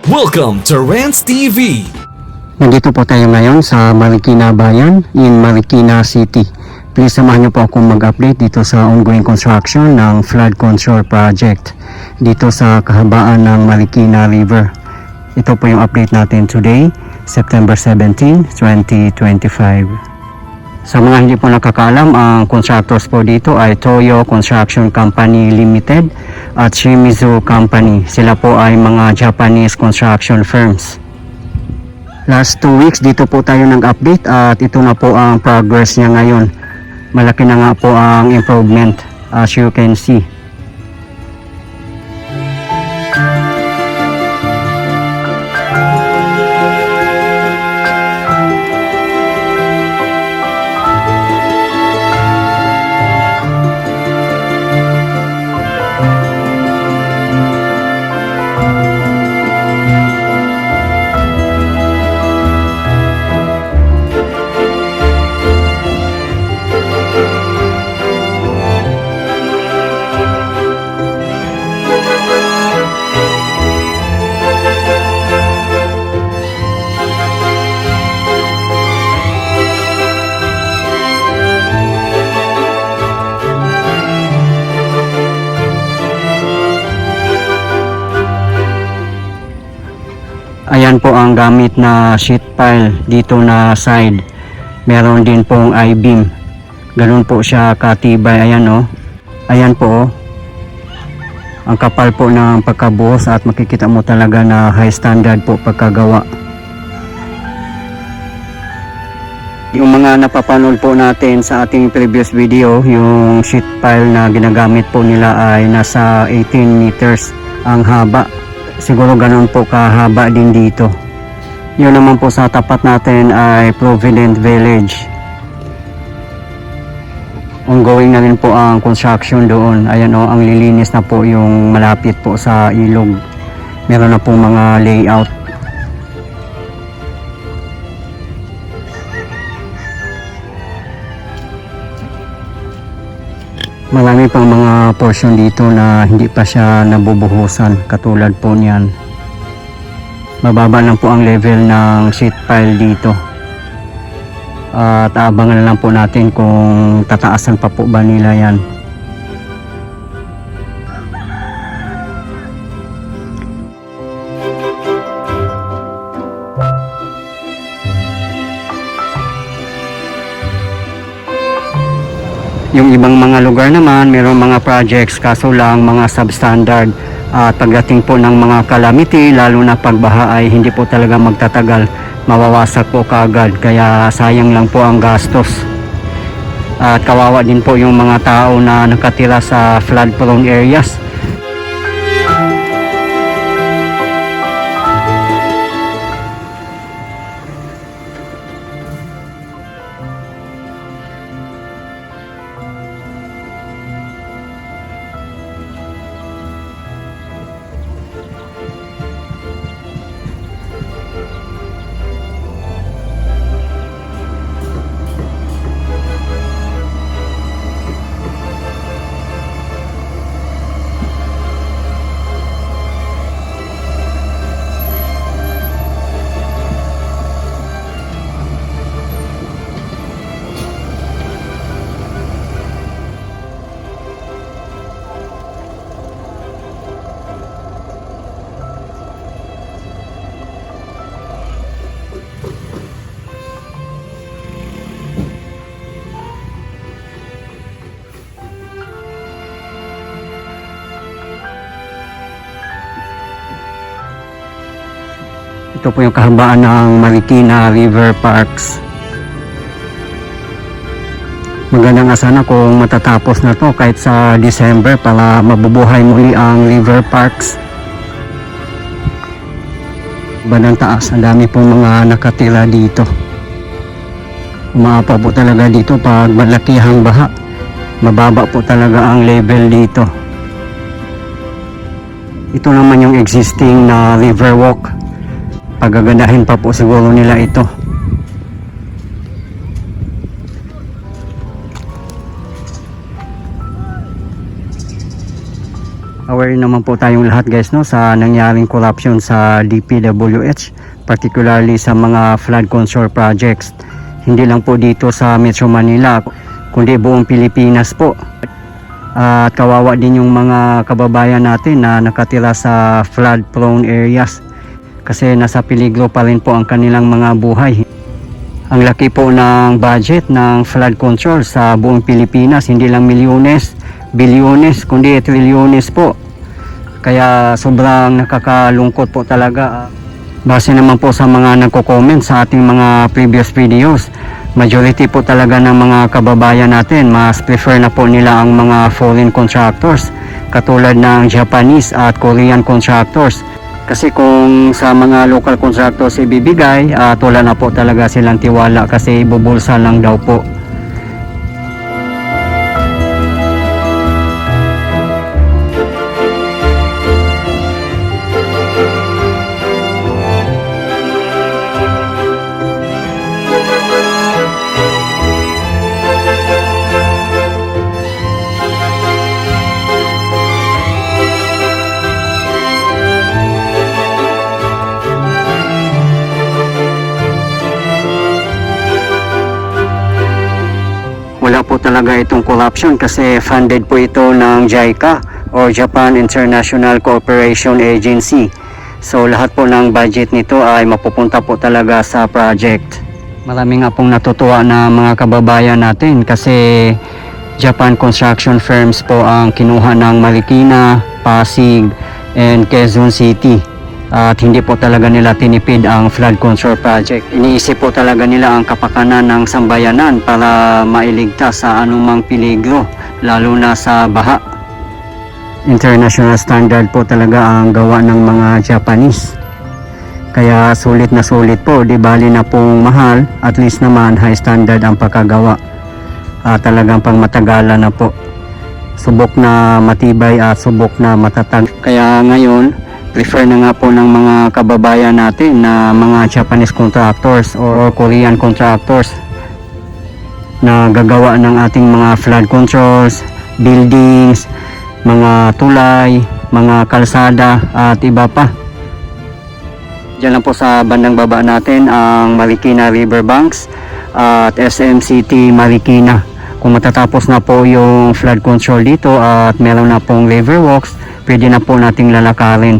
Welcome to Rants TV. Nandito po tayo ngayon sa Marikina Bayan in Marikina City. Please samahan niyo po akong mag-update dito sa ongoing construction ng flood control project dito sa kahabaan ng Marikina River. Ito po yung update natin today, September 17, 2025. Sa mga hindi po nakakaalam, ang contractors po dito ay Toyo Construction Company Limited at Shimizu Company. Sila po ay mga Japanese construction firms. Last 2 weeks dito po tayo nag-update at ito na po ang progress niya ngayon. Malaki na nga po ang improvement as you can see. Ayan po ang gamit na sheet pile dito na side. Meron din pong I-beam. Ganun po siya katibay. Ayan o. Ayan po o. Ang kapal po ng pagkabuhos at makikita mo talaga na high standard po pagkagawa. Yung mga napapanood po natin sa ating previous video, yung sheet pile na ginagamit po nila ay nasa 18 meters ang haba. Siguro ganun po kahaba din dito. Yun naman po sa tapat natin ay Provident Village. Ongoing na rin po ang construction doon. Ayan o, ang lilinis na po yung malapit po sa ilog. Meron na pong mga layout. Marami pang mga portion dito na hindi pa siya nabubuhusan, katulad po niyan. Mababa lang po ang level ng sheet pile dito. At abangan na lang po natin kung tataasan pa po ba nila yan. Yung ibang mga lugar naman, mayroong mga projects kaso lang mga substandard. At pagdating po ng mga calamity, lalo na pagbaha ay hindi po talaga magtatagal. Mawawasak po kaagad, kaya sayang lang po ang gastos. At kawawa din po yung mga tao na nakatira sa flood prone areas. Ito po yung kahabaan ng Marikina River Parks. Maganda nga sana kung matatapos na to kahit sa December para mabubuhay muli ang River Parks. Bandang taas, ang dami pong mga nakatira dito. Umaapaw po talaga dito pag malakihang baha. Mababa po talaga ang level dito. Ito naman yung existing na river walk. Pagagandahin pa po siguro nila ito. Aware naman po tayong lahat guys no sa nangyaring corruption sa DPWH, particularly sa mga flood control projects. Hindi lang po dito sa Metro Manila, kundi buong Pilipinas po. At kawawa din yung mga kababayan natin na nakatira sa flood prone areas kasi nasa peligro pa rin po ang kanilang mga buhay. Ang laki po ng budget ng flood control sa buong Pilipinas, hindi lang milyones, bilyones, kundi trilyones po. Kaya sobrang nakakalungkot po talaga. Base naman po sa mga nagko-comment sa ating mga previous videos, majority po talaga ng mga kababayan natin, mas prefer na po nila ang mga foreign contractors katulad ng Japanese at Korean contractors. Kasi kung sa mga local contractors ibibigay, wala na po talaga silang tiwala kasi bubulsa lang daw po. Wala po talaga itong corruption kasi funded po ito ng JICA or Japan International Cooperation Agency. So lahat po ng budget nito ay mapupunta po talaga sa project. Marami nga pong natutuwa na mga kababayan natin kasi Japan construction firms po ang kinuha ng Marikina, Pasig, and Quezon City. At hindi po talaga nila tinipid ang flood control project. Iniisip po talaga nila ang kapakanan ng sambayanan para mailigtas sa anumang peligro, lalo na sa baha. International standard po talaga ang gawa ng mga Japanese. Kaya sulit na sulit po, di bali na pong mahal, at least naman high standard ang pagkagawa. Talagang pang matagalan na po. Subok na matibay at subok na matatag. Kaya ngayon, prefer na nga po ng mga kababayan natin na mga Japanese contractors or Korean contractors na gagawa ng ating mga flood controls, buildings, mga tulay, mga kalsada at iba pa. Diyan lang po sa bandang baba natin ang Marikina Riverbanks at SM City Marikina. Kung matatapos na po yung flood control dito at meron na pong riverwalks, pwede na po nating lalakarin.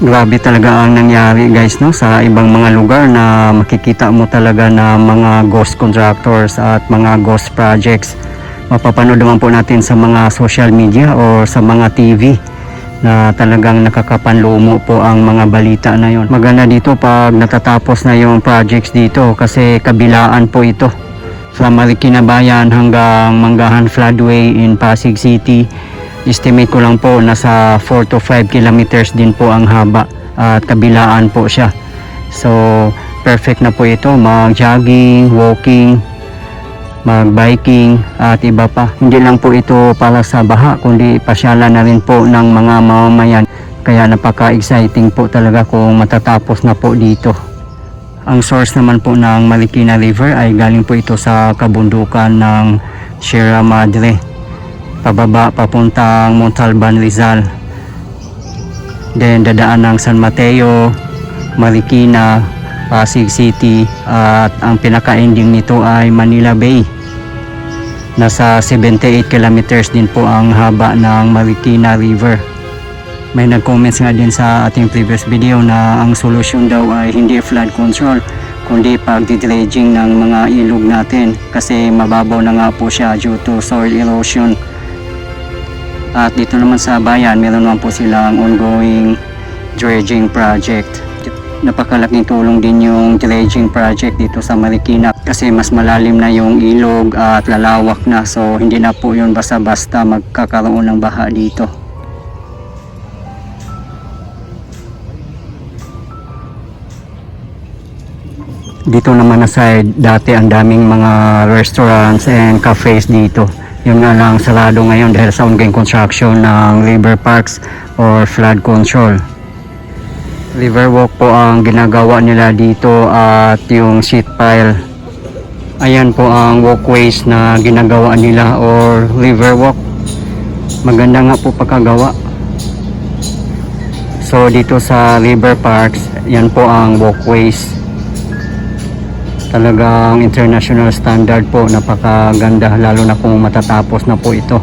Grabe talaga ang nangyari guys no sa ibang mga lugar na makikita mo talaga na mga ghost contractors at mga ghost projects. Mapapanood naman po natin sa mga social media o sa mga TV na talagang nakakapanlumo po ang mga balita na yon. Maganda dito pag natatapos na yung projects dito kasi kabilaan po ito. From Marikina Bayan hanggang Manggahan Floodway in Pasig City. Estimate ko lang po nasa 4 to 5 kilometers din po ang haba at kabilaan po siya. So perfect na po ito mag-jogging, walking, mag-biking at iba pa. Hindi lang po ito para sa baha kundi pasyalan na rin po ng mga mamamayan. Kaya napaka-exciting po talaga kung matatapos na po dito. Ang source naman po ng Marikina River ay galing po ito sa kabundukan ng Sierra Madre. Pababa papuntang Montalban, Rizal. Then dadaan ng San Mateo, Marikina, Pasig City at ang pinaka-ending nito ay Manila Bay. Nasa 78 kilometers din po ang haba ng Marikina River. May nag-comments nga din sa ating previous video na ang solusyon daw ay hindi flood control kundi pagdi-dredging ng mga ilog natin kasi mababaw na nga po siya due to soil erosion. At dito naman sa bayan, meron naman po silang ongoing dredging project. Napakalaking tulong din yung dredging project dito sa Marikina kasi mas malalim na yung ilog at lalawak na. So hindi na po yun basta-basta magkakaroon ng baha dito. Dito naman na side, dati ang daming mga restaurants and cafes dito. Yun nga lang, sarado ngayon dahil sa ongoing construction ng river parks or flood control. River walk po ang ginagawa nila dito at yung sheet pile. Ayan po ang walkways na ginagawa nila or river walk. Maganda nga po pagkagawa. So dito sa river parks, yan po ang walkways. Talagang international standard po, napakaganda lalo na kung matatapos na po ito.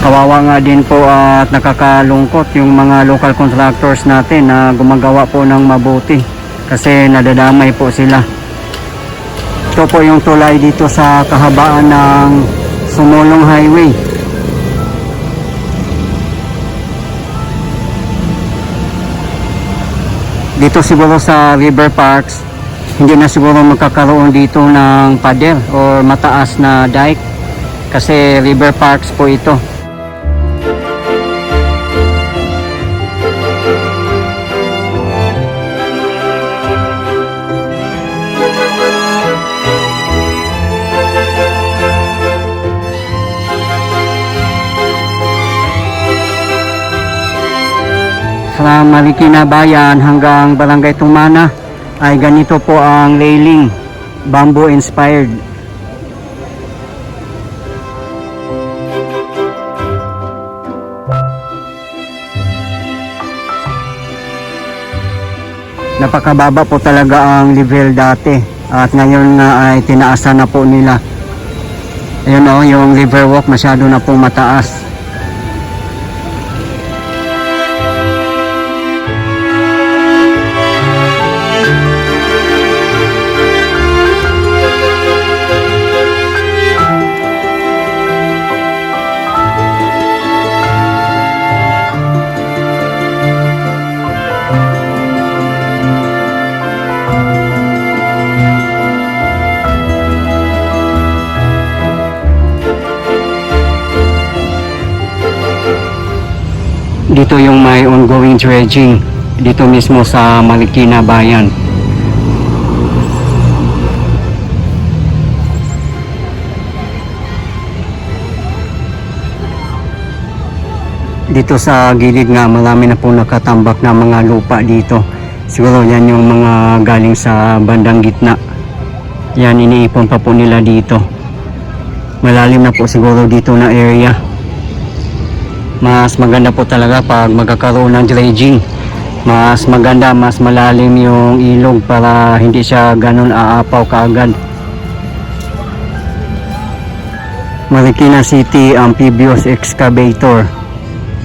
Kawawa nga din po at nakakalungkot yung mga local contractors natin na gumagawa po ng mabuti kasi nadadamay po sila. Ito po yung tulay dito sa kahabaan ng Sumulong Highway. Dito siguro sa river parks, hindi na siguro magkakaroon dito ng pader or mataas na dike kasi river parks po ito. Sa Marikina Bayan hanggang Barangay Tumana ay ganito po ang railing, bamboo inspired. Napakababa po talaga ang level dati at ngayon nga ay tinaasan na po nila. Ayun o, yung river walk masyado na pong mataas. Dito yung may ongoing dredging dito mismo sa Marikina Bayan. Dito sa gilid nga marami na po nakatambak na mga lupa dito. Siguro yan yung mga galing sa bandang gitna. Yan, iniipon pa po nila dito. Malalim na po siguro dito na area. Mas maganda po talaga pag magkakaroon ng dredging. Mas maganda, mas malalim yung ilog para hindi siya ganun aapaw kaagad. Marikina City Amphibious Excavator.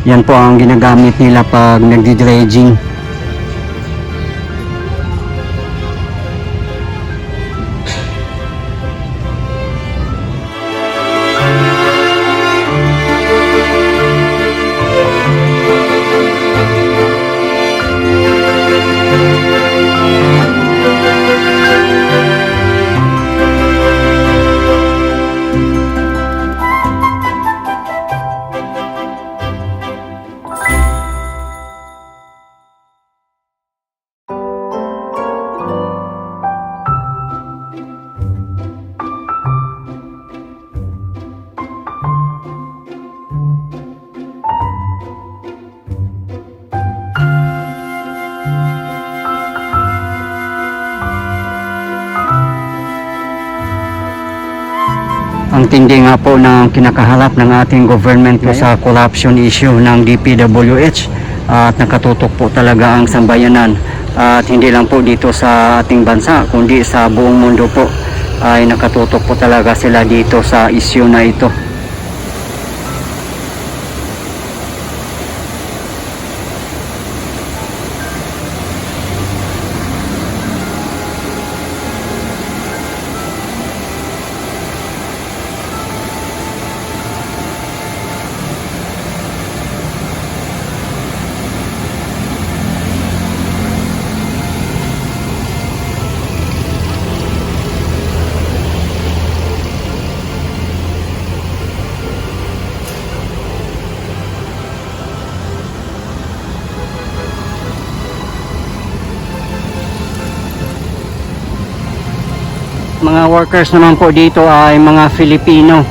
Yan po ang ginagamit nila pag nagdi-dredging. Napakaintindi nga po ng kinakaharap ng ating government po sa corruption issue ng DPWH at nakatutok po talaga ang sambayanan at hindi lang po dito sa ating bansa kundi sa buong mundo po ay nakatutok po talaga sila dito sa issue na ito. Mga workers naman po dito ay mga Filipino.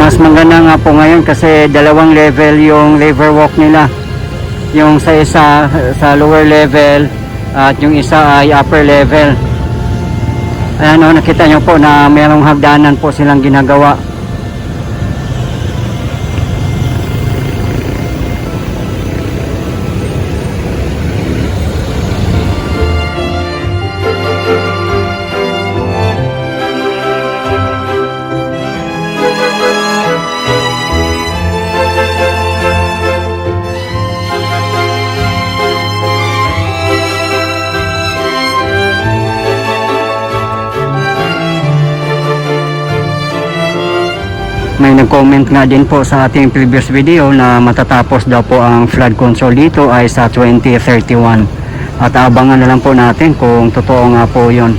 Mas maganda nga po ngayon kasi dalawang level yung labor walk nila. Yung sa isa sa lower level at yung isa ay upper level. Ayan o, nakita nyo po na mayroong hagdanan po silang ginagawa. May nag-comment nga din po sa ating previous video na matatapos daw po ang flood control dito ay sa 2031. At abangan na lang po natin kung totoo nga po yun.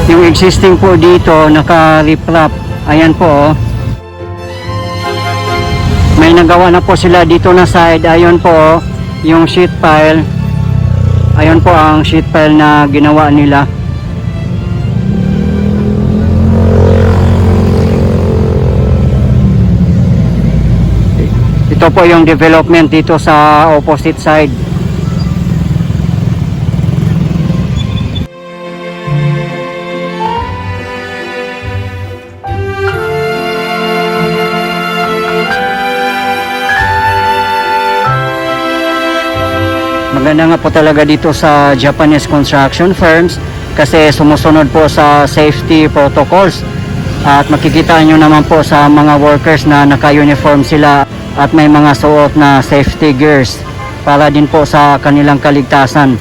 Yung existing po dito naka-riprap. Ayan po oh. May nagawa na po sila dito na side. Ayun po oh, yung sheet pile. Ayun po ang sheet pile na ginawa nila. Ito po yung development dito sa opposite side. Maganda nga po talaga dito sa Japanese construction firms kasi sumusunod po sa safety protocols at makikita nyo naman po sa mga workers na naka-uniform sila at may mga suot na safety gears para din po sa kanilang kaligtasan.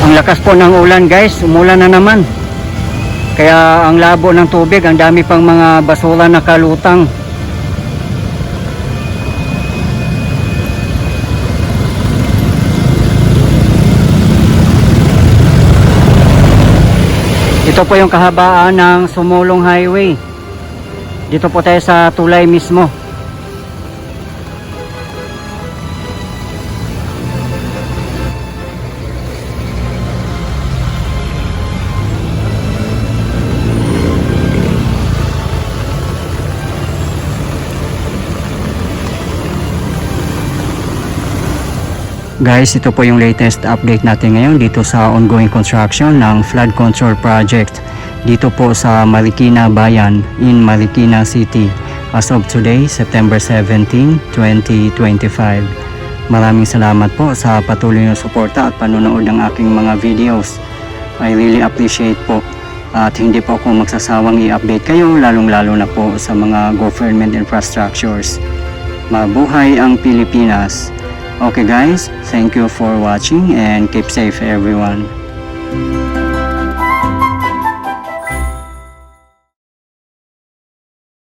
Ang lakas po ng ulan guys, umulan na naman. Kaya ang labo ng tubig, ang dami pang mga basura na kalutang. Ito po yung kahabaan ng Sumulong Highway. Dito po tayo sa tulay mismo. Guys, ito po yung latest update natin ngayon dito sa ongoing construction ng flood control project dito po sa Marikina Bayan in Marikina City as of today, September 17, 2025. Maraming salamat po sa patuloy na suporta at panonood ng aking mga videos. I really appreciate po at hindi po ako magsasawang i-update kayo lalong-lalo na po sa mga government infrastructures. Mabuhay ang Pilipinas! Okay guys, thank you for watching and keep safe everyone.